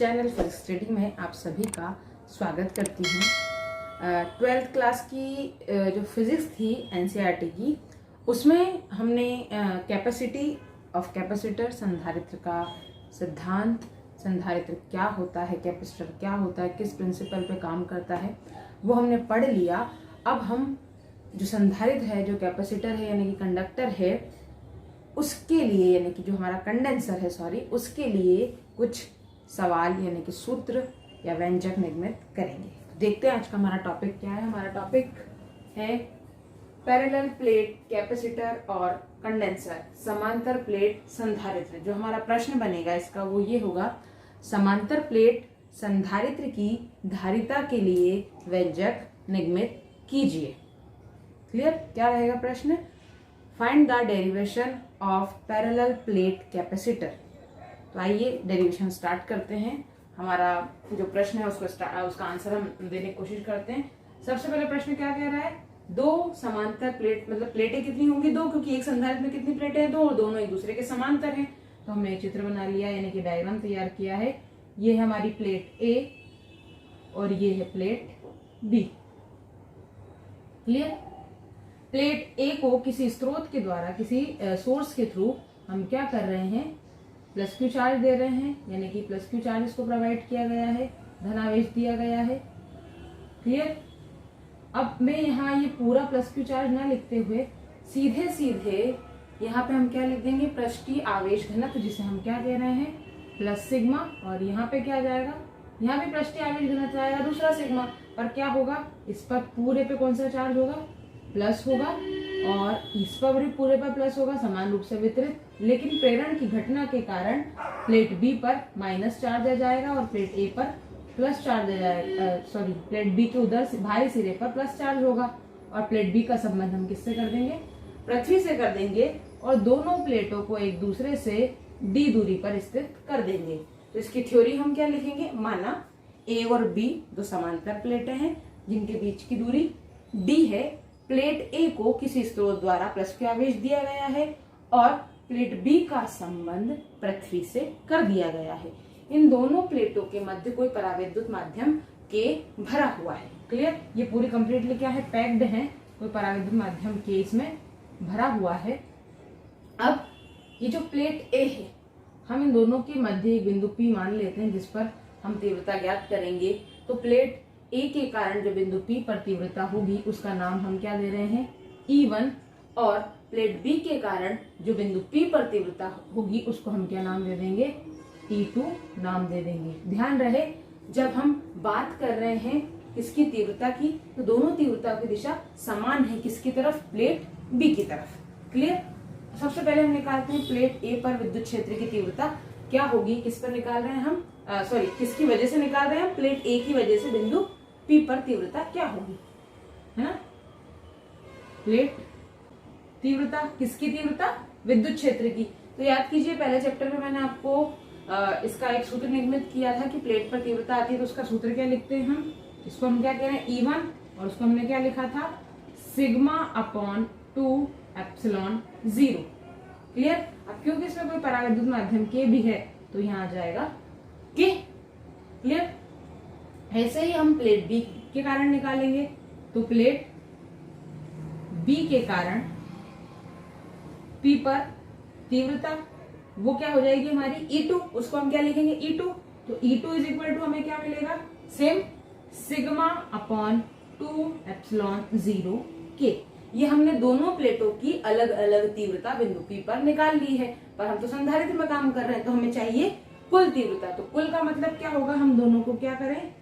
Channel physics study में आप सभी का स्वागत करती हूँ। 12th क्लास की जो फिजिक्स थी एनसीईआरटी की, उसमें हमने कैपेसिटी ऑफ कैपेसिटर, संधारित्र का सिद्धांत, संधारित्र क्या होता है, कैपेसिटर क्या होता है, किस प्रिंसिपल पे काम करता है, वो हमने पढ़ लिया। अब हम जो संधारित्र है, जो कैपेसिटर है यानी कि कंडक्टर है, उसके लिए यानी कि जो हमारा कंडेंसर है उसके लिए कुछ सवाल यानी कि सूत्र या व्यंजक निर्मित करेंगे। तो देखते हैं आज का हमारा टॉपिक क्या है। हमारा टॉपिक है पैरेलल प्लेट कैपेसिटर और कंडेंसर, समांतर प्लेट संधारित्र। जो हमारा प्रश्न बनेगा इसका वो ये होगा, समांतर प्लेट संधारित्र की धारिता के लिए व्यंजक निर्मित कीजिए। क्लियर? क्या रहेगा प्रश्न? Find the derivation of parallel plate capacitor. तो आइए डेरिवेशन स्टार्ट करते हैं। हमारा जो प्रश्न है उसका आंसर हम देने की कोशिश करते हैं। सबसे पहले प्रश्न क्या कह रहा है? दो समांतर प्लेट, मतलब प्लेटें कितनी होंगी? दो, क्योंकि एक संधारित्र में कितनी प्लेटें हैं? दो, और दोनों एक दूसरे के समांतर हैं। तो हमने चित्र बना लिया यानी कि डायग्राम तैयार किया है। ये है हमारी प्लेट ए और ये है प्लेट बी। क्लियर? प्लेट ए को किसी स्रोत के द्वारा, किसी सोर्स के थ्रू हम क्या कर रहे हैं? प्लस क्यू चार्ज दे रहे हैं, यानी कि प्लस क्यू चार्ज इसको प्रोवाइड किया गया है, धनावेश दिया गया है। क्लियर? अब मैं यहाँ ये पूरा प्लस क्यू चार्ज ना लिखते हुए सीधे सीधे यहाँ पे हम क्या लिख देंगे? पृष्ठीय आवेश घनत्व, जिसे हम क्या कह रहे हैं? Plus sigma. और यहाँ पे क्या जाएगा? यहाँ पे पृष्ठीय आवेश घनत्व आएगा दूसरा सिग्मा। पर क्या होगा? इस पर पूरे पे कौन सा चार्ज होगा? प्लस होगा, और इस पर भी पूरे पर प्लस होगा, समान रूप से वितरित। लेकिन प्रेरण की घटना के कारण प्लेट बी पर माइनस चार्ज आ जाएगा और प्लेट ए पर प्लस चार्ज आ जाएगा। सॉरी, प्लेट बी के उधर बाहरी सिरे पर प्लस चार्ज होगा। और प्लेट बी का संबंध हम किससे कर देंगे? पृथ्वी से कर देंगे, और दोनों प्लेटों को एक दूसरे से डी दूरी पर स्थित कर देंगे। तो इसकी थ्योरी हम क्या लिखेंगे? माना ए और बी दो समांतर प्लेटें हैं जिनके बीच की दूरी डी है। प्लेट ए को किसी स्रोत द्वारा प्लस क्यू आवेश दिया गया है और प्लेट बी का संबंध पृथ्वी से कर दिया गया है। इन दोनों प्लेटों के मध्य कोई परावैद्युत माध्यम के भरा हुआ है। क्लियर? ये पूरी कंप्लीटली क्या है? पैक्ड है, कोई परावैद्युत माध्यम के इसमें भरा हुआ है। अब ये जो प्लेट ए है, हम इन दोनों के मध्य एक बिंदु P मान लेते हैं जिस पर हम तीव्रता ज्ञात करेंगे। तो प्लेट ए के कारण जो बिंदु P पर तीव्रता होगी उसका नाम हम क्या दे रहे हैं? E1। और प्लेट बी के कारण जो बिंदु P पर तीव्रता होगी उसको हम क्या नाम दे देंगे? E2 नाम दे देंगे। ध्यान रहे, जब हम बात कर रहे हैं किसकी तीव्रता की, तो दोनों तीव्रता की दिशा समान है। किसकी तरफ? प्लेट बी की तरफ। क्लियर? सबसे पहले हम निकालते हैं प्लेट ए पर विद्युत क्षेत्र की तीव्रता क्या होगी। किस पर निकाल रहे हैं हम? सॉरी, किसकी वजह से निकाल रहे हैं? प्लेट ए की वजह से बिंदु P पर तीव्रता क्या होगी, है ना? प्लेट तीव्रता, किसकी तीव्रता? विद्युत क्षेत्र की। तो याद कीजिए, पहले चैप्टर में मैंने आपको इसका एक सूत्र निर्मित किया था कि प्लेट पर तीव्रता आती है तो उसका सूत्र क्या लिखते हैं हम? इसको हम क्या कह रहे हैं? E1। और उसको हमने क्या लिखा था? Sigma upon 2 epsilon 0। क्लियर? अब क्योंकि इसमें कोई परावैद्युत माध्यम के भी है तो यहाँ आ जाएगा के। क्लियर? ऐसे ही हम प्लेट बी के कारण निकालेंगे। तो प्लेट बी के कारण P पर तीव्रता वो क्या हो जाएगी हमारी? E2। उसको हम क्या लिखेंगे? E2। तो E2 इज इक्वल टू हमें क्या मिलेगा? सेम सिग्मा अपॉन 2 एप्सिलॉन 0 के। ये हमने दोनों प्लेटों की अलग अलग तीव्रता बिंदु P पर निकाल ली है, पर हम तो संधारित्र में काम कर रहे हैं तो हमें चाहिए कुल तीव्रता। तो कुल का मतलब क्या होगा? हम दोनों को क्या करें?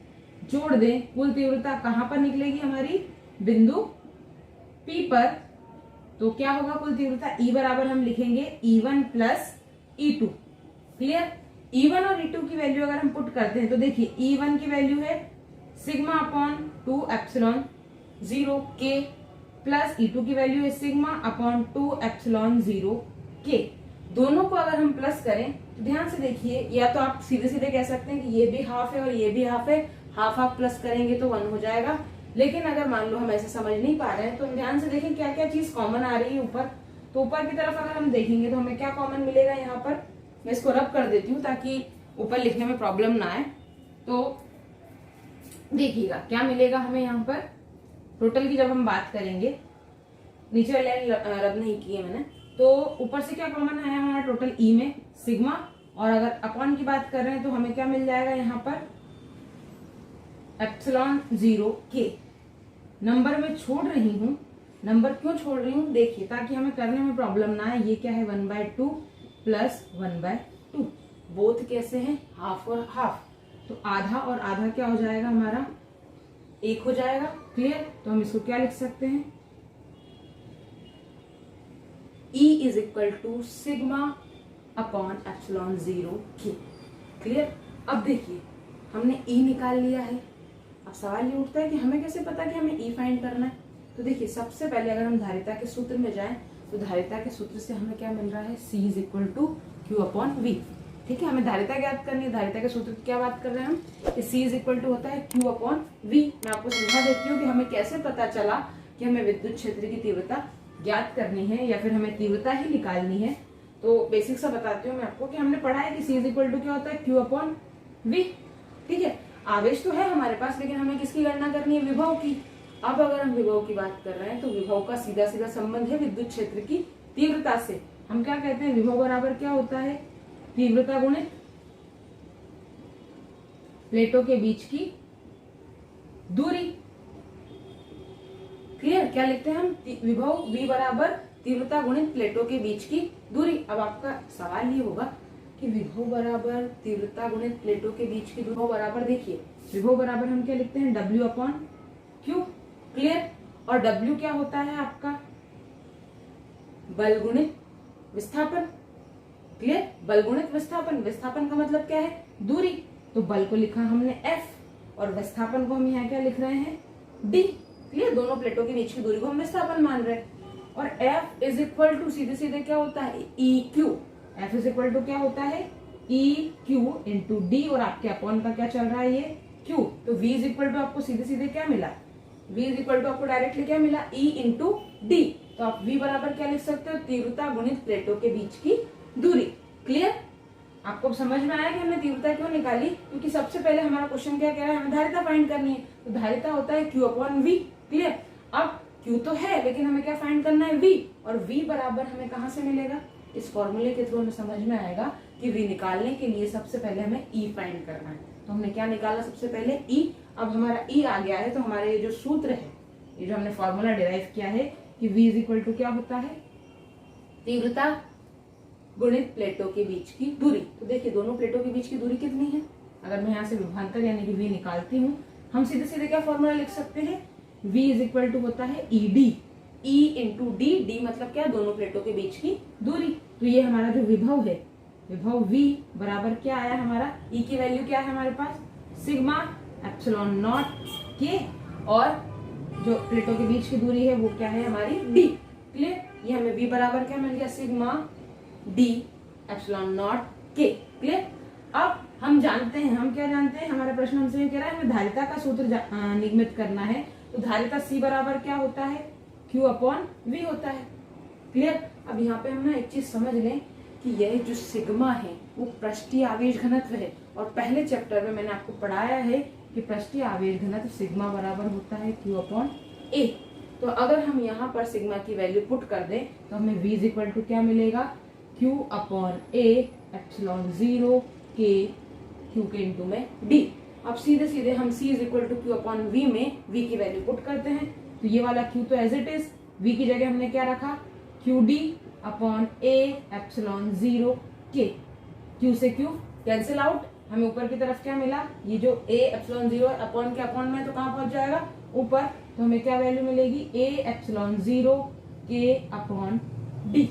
जोड़ दें। कुल तीव्रता कहां पर निकलेगी हमारी? बिंदु P पर। तो क्या होगा कुल तीव्रता? E बराबर हम लिखेंगे E1 plus E2। Clear? E1 और E2 की वैल्यू अगर हम पुट करते हैं तो देखिए, E1 की वैल्यू है सिग्मा अपॉन 2 एप्सिलॉन 0 के, प्लस E2 की वैल्यू है सिग्मा अपॉन 2 एप्सिलॉन 0 के। दोनों को अगर हम प्लस करें तो ध्यान से देखिए, या तो आप सीधे सीधे कह सकते हैं कि ये भी हाफ है और ये भी हाफ है, हाफ हाफ प्लस करेंगे तो 1 हो जाएगा। लेकिन अगर मान लो हम ऐसे समझ नहीं पा रहे हैं तो ध्यान से देखें क्या क्या चीज कॉमन आ रही है ऊपर। तो ऊपर की तरफ अगर हम देखेंगे तो हमें क्या कॉमन मिलेगा? यहाँ पर मैं इसको रब कर देती हूँ ताकि ऊपर लिखने में प्रॉब्लम ना आए। तो देखिएगा क्या मिलेगा हमें यहाँ पर। टोटल की जब हम बात करेंगे, नीचे वाले लाइन रद्द नहीं किए मैंने, तो ऊपर से क्या कॉमन आया हमारा टोटल ई में सिग्मा, और अगर अपॉन की बात कर रहे हैं तो हमें क्या मिल जाएगा यहाँ पर एप्सिलॉन 0 के। नंबर में छोड़ रही हूँ, नंबर क्यों छोड़ रही हूँ देखिए, ताकि हमें करने में प्रॉब्लम ना आए। ये क्या है 1/2 प्लस 1/2, बोथ कैसे हैं हाफ और हाफ, तो आधा और आधा क्या हो जाएगा हमारा 1 हो जाएगा। क्लियर, तो हम इसको क्या लिख सकते हैं, E is equal to sigma upon epsilon 0 K. Clear, अब देखिए हमने E निकाल लिया है। अब सवाल ये उठता है कि हमें कैसे पता कि हमें E फाइंड करना है। तो देखिए सबसे पहले अगर हम धारिता के सूत्र में जाएं तो धारिता के सूत्र से हमें क्या मिल रहा है, C is equal to Q upon V. ठीक है, हमें धारिता ज्ञात करनी है। धारिता के सूत्र की क्या बात कर रहे हैं हम, कि C इज इक्वल टू होता है Q अपॉन V। मैं आपको समझा देती हूँ कि हमें कैसे पता चला कि हमें विद्युत क्षेत्र की तीव्रता ज्ञात करनी है या फिर हमें तीव्रता ही निकालनी है। तो बेसिक सा बताती हूँ मैं आपको कि हमने पढ़ा है कि C इज इक्वल टू क्या होता है Q अपॉन V। ठीक है, आवेश तो है हमारे पास, लेकिन हमें किसकी गणना करनी है, विभव की। अब अगर हम विभव की बात कर रहे हैं तो विभव का सीधा सीधा संबंध है विद्युत क्षेत्र की तीव्रता से। हम क्या कहते हैं, विभव बराबर क्या होता है, तीव्रता गुणित प्लेटों के बीच की दूरी। क्लियर, क्या लिखते हैं हम, विभव V बराबर तीव्रता गुणित प्लेटों के बीच की दूरी। अब आपका सवाल ये होगा कि विभव बराबर तीव्रता गुणित प्लेटों के बीच की दूरी, विभव बराबर देखिए, विभव बराबर हम क्या लिखते हैं, W अपॉन Q। क्लियर, और W क्या होता है आपका, बल गुणित विस्थापन। क्लियर, बल गुणित विस्थापन, विस्थापन का मतलब क्या है, दूरी। तो बल को लिखा हमने F और विस्थापन को हम यहाँ क्या लिख रहे हैं, D। क्लियर, दोनों प्लेटों के बीच की दूरी को हम विस्थापन मान रहे हैं। और F इज इक्वल टू सीधे सीधे क्या होता है, EQ। F is equal to क्या होता है, EQ इंटू D, और आपके अपॉन का क्या चल रहा है, ये Q। तो V इज इक्वल टू आपको सीधे सीधे क्या मिला, V इज इक्वल टू आपको डायरेक्टली क्या मिला, E इंटू D। तो आप V बराबर क्या लिख सकते हो, तीव्रता गुणित प्लेटों के बीच की दूरी। क्लियर, आपको समझ में आया कि हमने तीव्रता क्यों निकाली, क्योंकि सबसे पहले हमारा क्वेश्चन क्या कह रहा है, हमें धारिता फाइंड करनी है। तो धारिता होता है Q अपॉन V। क्लियर, अब Q तो है लेकिन हमें क्या फाइंड करना है, V। और V बराबर हमें कहाँ से मिलेगा, इस फॉर्मूले के थ्रू हमें समझ में आएगा कि V निकालने के लिए सबसे पहले हमें E फाइंड करना है। तो हमने क्या निकाला, सबसे पहले E। अब हमारा E आ गया है, तो हमारे ये जो सूत्र है, ये जो हमने फॉर्मूला डिराइव किया है कि V इज इक्वल टू क्या होता है, तीव्रता गुणित प्लेटों के बीच की दूरी। तो देखिए दोनों प्लेटों के बीच की दूरी कितनी है, अगर मैं यहाँ से विभवांतर यानी कि V निकालती हूँ, हम सीधे सीधे क्या फॉर्मूला लिख सकते हैं, V इज इक्वल टू होता है ED, E into D। D मतलब क्या, दोनों प्लेटों के बीच की दूरी। तो ये हमारा जो विभव है, विभव V बराबर क्या आया हमारा, E की वैल्यू क्या है हमारे पास, सिग्मा एप्सिलॉन नॉट के, और जो प्लेटों के बीच की दूरी है वो क्या है हमारी D। क्लियर, ये हमें V बराबर क्या मिल गया, सिग्मा D एप्सिलॉन नॉट के। क्लियर, अब हम जानते हैं, हम क्या जानते हैं, हमारा प्रश्न हमसे ये कह रहा है हमें धारिता का सूत्र निगमित करना है। तो धारिता C बराबर क्या होता है, Q अपॉन V होता है। क्लियर, अब यहाँ पे हम ना एक चीज समझ लें कि यह जो सिग्मा है वो पृष्ठीय आवेश घनत्व है, और पहले चैप्टर में मैंने आपको पढ़ाया है कि पृष्ठीय आवेश घनत्व सिग्मा बराबर होता है Q अपॉन A। तो अगर हम यहाँ पर सिग्मा की वैल्यू पुट कर दें तो हमें V इज इक्वल टू क्या मिलेगा, Q अपॉन A एप्सिलॉन 0 के Q के इंटू में D। अब सीधे सीधे हम C is equal to Q upon V में V की वैल्यू पुट करते हैं। तो ये वाला Q तो एज इट इज, V की जगह हमने क्या रखा, QD अपॉन A एप्सिलॉन 0 के। Q से Q कैंसिल आउट, हमें ऊपर की तरफ क्या मिला, ये जो A एप्सिलॉन 0 अपॉन के अपॉन में तो कहाँ पहुंच जाएगा, ऊपर। तो हमें क्या वैल्यू मिलेगी, A epsilon 0 K upon D।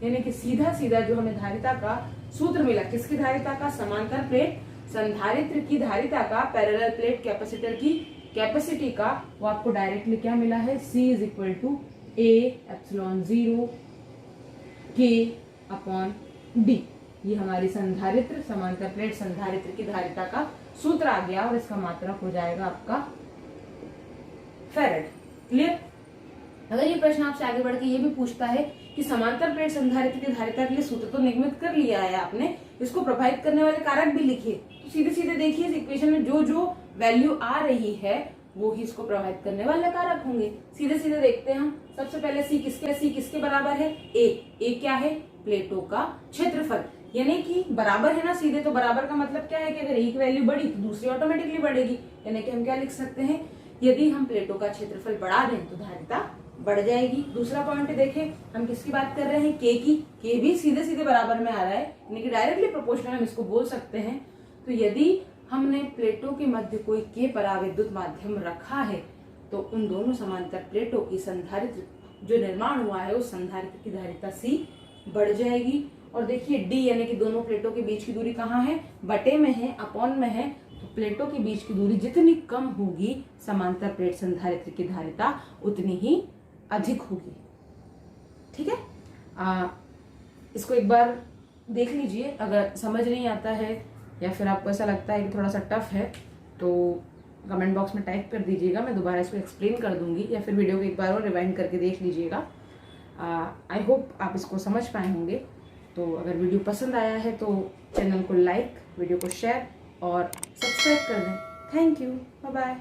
यानी कि सीधा सीधा जो हमें धारिता का सूत्र मिला, किसकी धारिता का, समांतर प्लेट संधारित्र की धारिता का, पैरेलल प्लेट कैपेसिटर की कैपेसिटी का, वो आपको डायरेक्टली क्या मिला है, C is equal to A epsilon 0 K upon D। ये हमारी संधारित्र, समांतर प्लेट संधारित्र की धारिता का सूत्र आ गया, और इसका मात्रक हो जाएगा आपका फैरेड। क्लियर, अगर ये प्रश्न आपसे आगे बढ़ के ये भी पूछता है कि समांतर प्लेट संधारित्र की धारिता के लिए सूत्र तो निगमित कर लिया है आपने, इसको प्रभावित करने वाले कारक भी लिखिए, तो सीधे सीधे देखिए इस इक्वेशन में जो जो वैल्यू आ रही है वो ही इसको प्रभावित करने वाले कारक होंगे। सीधे सीधे देखते हैं हम। सबसे पहले सी किसके बराबर है? ए क्या है? प्लेटों का क्षेत्रफल, यानी कि बराबर है ना सीधे, तो बराबर का मतलब क्या है कि अगर एक वैल्यू बढ़ी तो दूसरी ऑटोमेटिकली बढ़ेगी, यानी कि हम क्या लिख सकते हैं, यदि हम प्लेटों का क्षेत्रफल बढ़ा दें तो धारिता बढ़ जाएगी। दूसरा पॉइंट देखें, हम किसकी बात कर रहे हैं? के की। के भी सीधे सीधे बराबर में आ रहा है, यानी कि डायरेक्टली प्रोपोर्शनल हम इसको बोल सकते हैं। तो यदि हमने प्लेटों के मध्य कोई के पराविद्युत माध्यम रखा है तो उन दोनों समांतर प्लेटों की संधारित्र जो निर्माण हुआ है उस संधारित्र की धारिता सी बढ़ जाएगी। और देखिए डी यानी कि दोनों प्लेटों के बीच की दूरी कहाँ है? बटे में है, अपॉन में है, तो प्लेटों के बीच की दूरी जितनी कम होगी समांतर प्लेट संधारित्र की धारिता उतनी ही अधिक होगी। ठीक है, इसको एक बार देख लीजिए। अगर समझ नहीं आता है या फिर आपको ऐसा लगता है कि थोड़ा सा टफ है तो कमेंट बॉक्स में टाइप कर दीजिएगा, मैं दोबारा इसको एक्सप्लेन कर दूंगी, या फिर वीडियो को एक बार और रिवाइंड करके देख लीजिएगा। आई होप आप इसको समझ पाए होंगे। तो अगर वीडियो पसंद आया है तो चैनल को लाइक, वीडियो को शेयर और सब्सक्राइब कर दें। Thank you, bye bye.